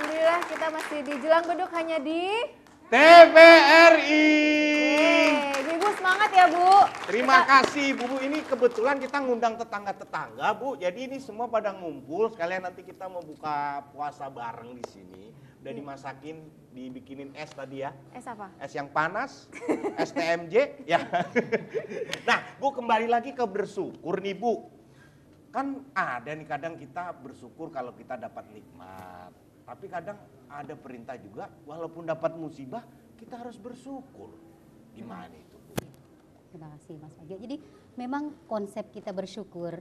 Alhamdulillah kita masih di Jelang Beduk hanya di TVRI. Ibu semangat ya Bu. Terima kasih Bu. Ini kebetulan kita ngundang tetangga-tetangga Bu. Jadi ini semua pada ngumpul. Sekalian nanti kita mau buka puasa bareng di sini. Udah dimasakin, dibikinin es tadi ya. Es apa? Es yang panas, es TMJ ya. Nah Bu, kembali lagi ke bersyukur nih Bu. Kan ada nih kadang kita bersyukur kalau kita dapat nikmat. Tapi kadang ada perintah juga, walaupun dapat musibah, kita harus bersyukur. Gimana itu Bu? Terima kasih Mas Bagja. Jadi memang konsep kita bersyukur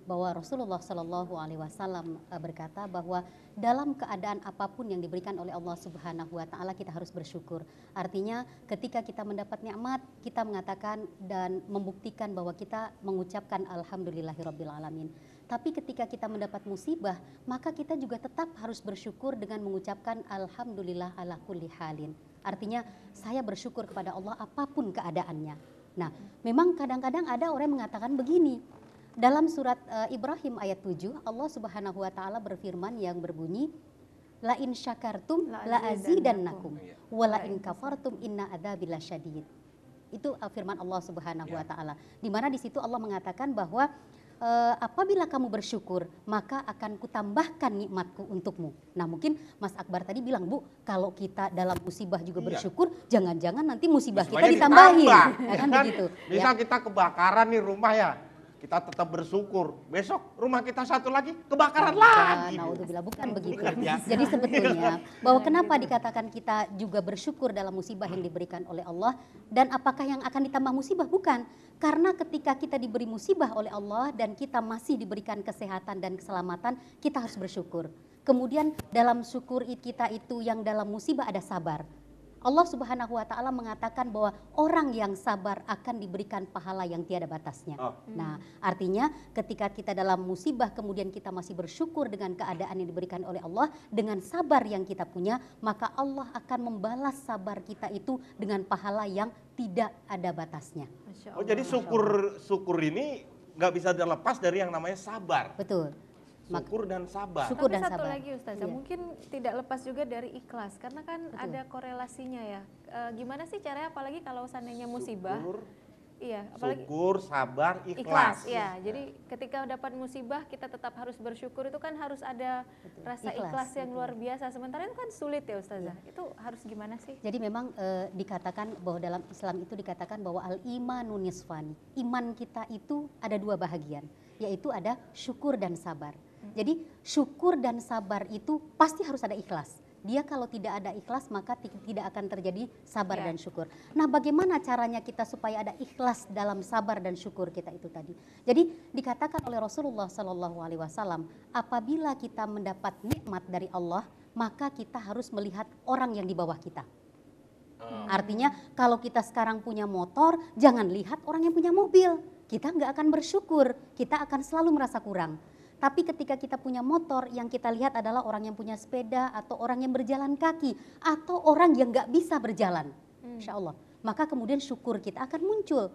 bahwa Rasulullah Shallallahu Alaihi Wasallam berkata bahwa dalam keadaan apapun yang diberikan oleh Allah Subhanahu Wa Taala kita harus bersyukur. Artinya ketika kita mendapat nikmat kita mengatakan dan membuktikan bahwa kita mengucapkan Alhamdulillahirabbil alamin. Tapi ketika kita mendapat musibah maka kita juga tetap harus bersyukur dengan mengucapkan Alhamdulillah ala kulli halin. Artinya saya bersyukur kepada Allah apapun keadaannya. Nah, memang kadang-kadang ada orang yang mengatakan begini. Dalam surat Ibrahim ayat 7, Allah Subhanahu wa taala berfirman yang berbunyi, la in syakartum la azidannakum wa la in kafartum inna adzabi lasyadid. Itu firman Allah Subhanahu wa taala. Di mana di situ Allah mengatakan bahwa apabila kamu bersyukur maka akan kutambahkan nikmatku untukmu. Nah mungkin Mas Akbar tadi bilang Bu, kalau kita dalam musibah juga bersyukur, jangan-jangan nanti musibah kita ditambahin. Ya kan begitu. Misal kita kebakaran nih rumah ya, kita tetap bersyukur. Besok rumah kita satu lagi kebakaran lagi. Naudzubillah, bukan begitu. Jadi sebetulnya bahwa kenapa dikatakan kita juga bersyukur dalam musibah yang diberikan oleh Allah, dan apakah yang akan ditambah musibah? Bukan. Karena ketika kita diberi musibah oleh Allah dan kita masih diberikan kesehatan dan keselamatan, kita harus bersyukur. Kemudian dalam syukur kita itu yang dalam musibah ada sabar. Allah Subhanahu wa taala mengatakan bahwa orang yang sabar akan diberikan pahala yang tiada batasnya. Nah, artinya ketika kita dalam musibah kemudian kita masih bersyukur dengan keadaan yang diberikan oleh Allah, dengan sabar yang kita punya, maka Allah akan membalas sabar kita itu dengan pahala yang tidak ada batasnya. Oh, jadi syukur ini nggak bisa terlepas dari yang namanya sabar. Betul. Syukur dan sabar. Tapi satu lagi Ustazah, mungkin tidak lepas juga dari ikhlas, karena kan ada korelasinya ya. Gimana sih caranya, apalagi kalau seandainya musibah? Iya, apalagi syukur, sabar, ikhlas. Ya, jadi ketika dapat musibah kita tetap harus bersyukur, itu kan harus ada rasa ikhlas yang luar biasa. Sementara itu kan sulit ya Ustazah. Itu harus gimana sih? Jadi memang dikatakan bahwa dalam Islam itu dikatakan bahwa al-imanu nisfani. Iman kita itu ada dua bahagian, yaitu ada syukur dan sabar. Jadi syukur dan sabar itu pasti harus ada ikhlas. Dia kalau tidak ada ikhlas maka tidak akan terjadi sabar dan syukur. Nah, bagaimana caranya kita supaya ada ikhlas dalam sabar dan syukur kita itu tadi? Jadi dikatakan oleh Rasulullah Shallallahu Alaihi Wasallam, apabila kita mendapat nikmat dari Allah, maka kita harus melihat orang yang di bawah kita. Artinya kalau kita sekarang punya motor, jangan lihat orang yang punya mobil. Kita nggak akan bersyukur, kita akan selalu merasa kurang. Tapi ketika kita punya motor, yang kita lihat adalah orang yang punya sepeda, atau orang yang berjalan kaki, atau orang yang gak bisa berjalan. Insya Allah. Maka kemudian syukur kita akan muncul.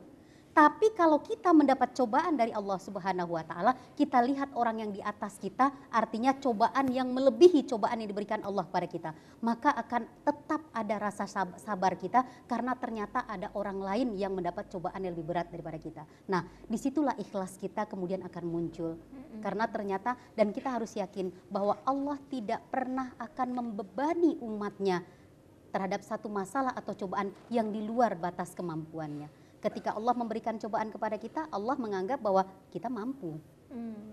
Tapi kalau kita mendapat cobaan dari Allah Subhanahu wa taala, kita lihat orang yang di atas kita, artinya cobaan yang melebihi cobaan yang diberikan Allah pada kita. Maka akan tetap ada rasa sabar kita, karena ternyata ada orang lain yang mendapat cobaan yang lebih berat daripada kita. Nah, disitulah ikhlas kita kemudian akan muncul. Karena ternyata, dan kita harus yakin bahwa Allah tidak pernah akan membebani umatnya terhadap satu masalah atau cobaan yang di luar batas kemampuannya. Ketika Allah memberikan cobaan kepada kita, Allah menganggap bahwa kita mampu.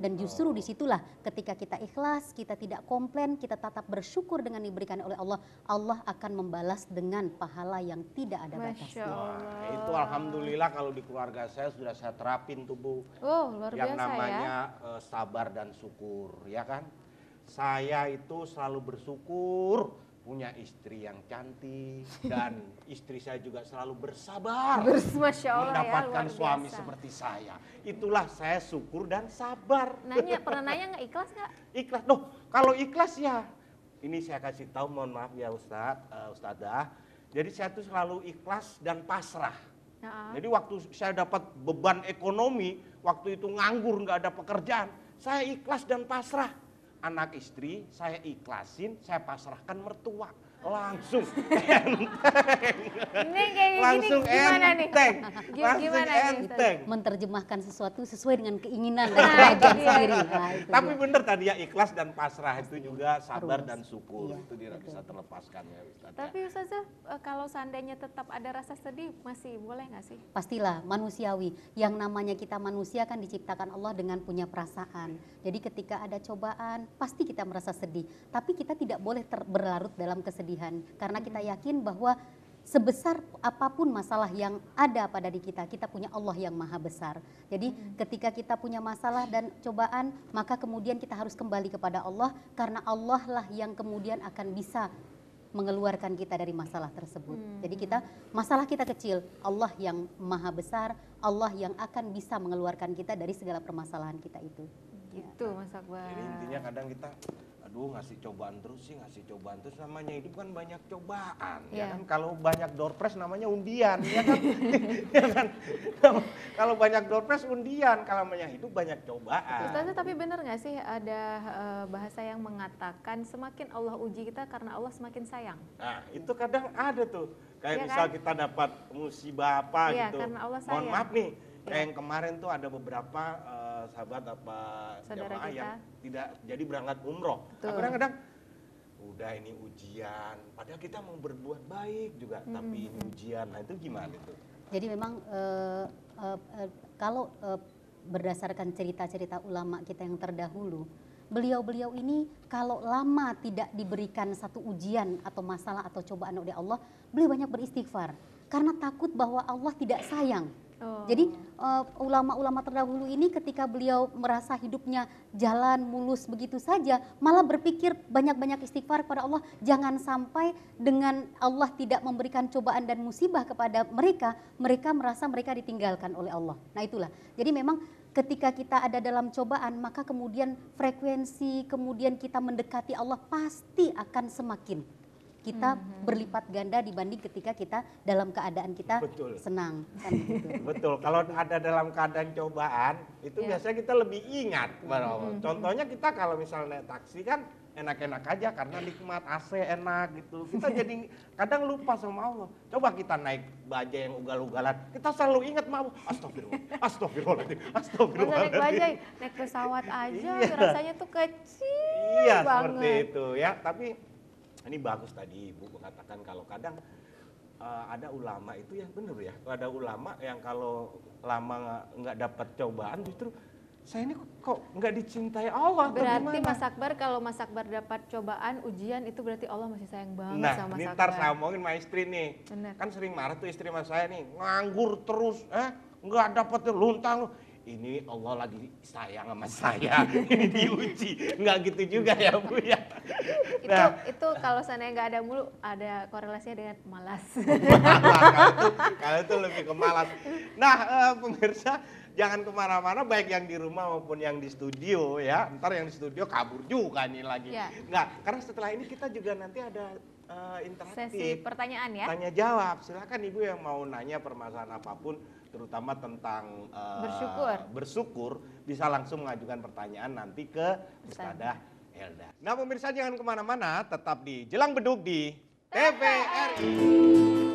Dan justru disitulah ketika kita ikhlas, kita tidak komplain, kita tetap bersyukur dengan diberikan oleh Allah, Allah akan membalas dengan pahala yang tidak ada batasnya. Wah, itu alhamdulillah kalau di keluarga saya sudah saya terapin tuh Bu. Luar biasa yang namanya sabar dan syukur, ya kan? Saya itu selalu bersyukur punya istri yang cantik, dan istri saya juga selalu bersabar Masya Allah, mendapatkan ya, suami seperti saya. Itulah saya syukur dan sabar. Pernah nanya nggak ikhlas nggak? Ikhlas, loh kalau ikhlas ya, ini saya kasih tahu, mohon maaf ya Ustadzah. Jadi saya tuh selalu ikhlas dan pasrah. Jadi waktu saya dapat beban ekonomi, waktu itu nganggur nggak ada pekerjaan, saya ikhlas dan pasrah. anak istri saya ikhlasin, saya pasrahkan mertua. Langsung Ini kayak langsung gini gimana nih? enteng. Langsung Gimana nih, Ustaz? enteng. Menerjemahkan sesuatu sesuai dengan keinginan dan Nah, kebahagiaan iya. sendiri. Nah, itu Tapi dia. bener tadi ya, ikhlas dan pasrah itu juga sabar Harus. dan syukur. Iya, Itu tidak betul. bisa terlepaskan ya Ustaz. Ya. Tapi Ustazah, kalau seandainya tetap ada rasa sedih, masih boleh nggak sih? Pastilah manusiawi. Yang namanya kita manusia kan diciptakan Allah dengan punya perasaan. Jadi ketika ada cobaan, pasti kita merasa sedih. Tapi kita tidak boleh berlarut dalam kesedihan. Karena kita yakin bahwa sebesar apapun masalah yang ada pada diri kita punya Allah yang maha besar. Jadi ketika kita punya masalah dan cobaan, maka kemudian kita harus kembali kepada Allah. Karena Allah lah yang kemudian akan bisa mengeluarkan kita dari masalah tersebut. Jadi masalah kita kecil, Allah yang maha besar, Allah yang akan bisa mengeluarkan kita dari segala permasalahan kita itu. Gitu Mas Akbar. Jadi intinya kadang kita ngasih cobaan terus, namanya hidup kan banyak cobaan ya kan. Kalau banyak door prize namanya undian ya kan. Ya kan? Kalau banyak door prize undian, kalau namanya hidup banyak cobaan. Ustazah, tapi benar nggak sih ada bahasa yang mengatakan semakin Allah uji kita karena Allah semakin sayang? Nah, itu kadang ada tuh. Kayak Iya misal kan? kita dapat musibah apa Iya, gitu. karena Allah Mohon sayang. maaf nih, Iya. kayak yang kemarin tuh ada beberapa sahabat apa Saudara jamaah kita. yang tidak jadi berangkat umroh. Betul. Nah, kadang-kadang udah ini ujian, padahal kita mau berbuat baik juga, tapi ini ujian. Nah, itu gimana tuh? Jadi memang kalau berdasarkan cerita-cerita ulama kita yang terdahulu, beliau-beliau ini kalau lama tidak diberikan satu ujian atau masalah atau cobaan oleh Allah, beliau banyak beristighfar karena takut bahwa Allah tidak sayang. Oh. Jadi ulama-ulama terdahulu ini ketika beliau merasa hidupnya jalan mulus begitu saja, malah berpikir banyak-banyak istighfar kepada Allah, jangan sampai dengan Allah tidak memberikan cobaan dan musibah kepada mereka, mereka merasa mereka ditinggalkan oleh Allah. Nah itulah, jadi memang ketika kita ada dalam cobaan, maka kemudian frekuensi, kemudian kita mendekati Allah pasti akan semakin. Kita berlipat ganda dibanding ketika kita dalam keadaan kita Betul. senang. Kan begitu. Betul, kalau ada dalam keadaan cobaan, itu Iya. biasanya kita lebih ingat kepada Allah. Contohnya kita kalau misalnya naik taksi kan enak-enak aja karena nikmat AC enak gitu. Kita jadi kadang lupa sama Allah. Coba kita naik bajai yang ugal-ugalan, kita selalu ingat sama Allah. Astagfirullah, astagfirullahaladzim, Masa naik astagfirullahaladzim. bajai, naik pesawat aja Iya. rasanya tuh kecil Iya, banget. seperti itu ya. Tapi ini bagus tadi Ibu mengatakan kalau kadang ada ulama itu ya benar ya. Ada ulama yang kalau lama nggak dapat cobaan justru saya ini kok nggak dicintai Allah. atau Berarti gimana? Mas Akbar, kalau Mas Akbar dapat cobaan, ujian, itu berarti Allah masih sayang banget Nah, sama ini Mas ntar Akbar. saya omongin sama istri nih. Bener. Kan sering marah tuh istri sama saya nih, nganggur terus, nggak dapet luntang lu. Ini Allah lagi sayang sama saya, ini diuji. Nggak gitu juga ya Bu ya. Itu kalau seandainya nggak ada mulu, ada korelasinya dengan malas. Kalau itu lebih ke malas. Nah, pemirsa jangan kemana-mana, baik yang di rumah maupun yang di studio ya. Ntar yang di studio kabur juga nih lagi. Ya. Nggak, karena setelah ini kita juga nanti ada interaktif. Sesi pertanyaan ya. Tanya jawab. Silakan Ibu yang mau nanya permasalahan apapun, terutama tentang bersyukur, bisa langsung mengajukan pertanyaan nanti ke Ustadzah Elda. Nah pemirsa jangan kemana-mana, tetap di Jelang Beduk di TVRI.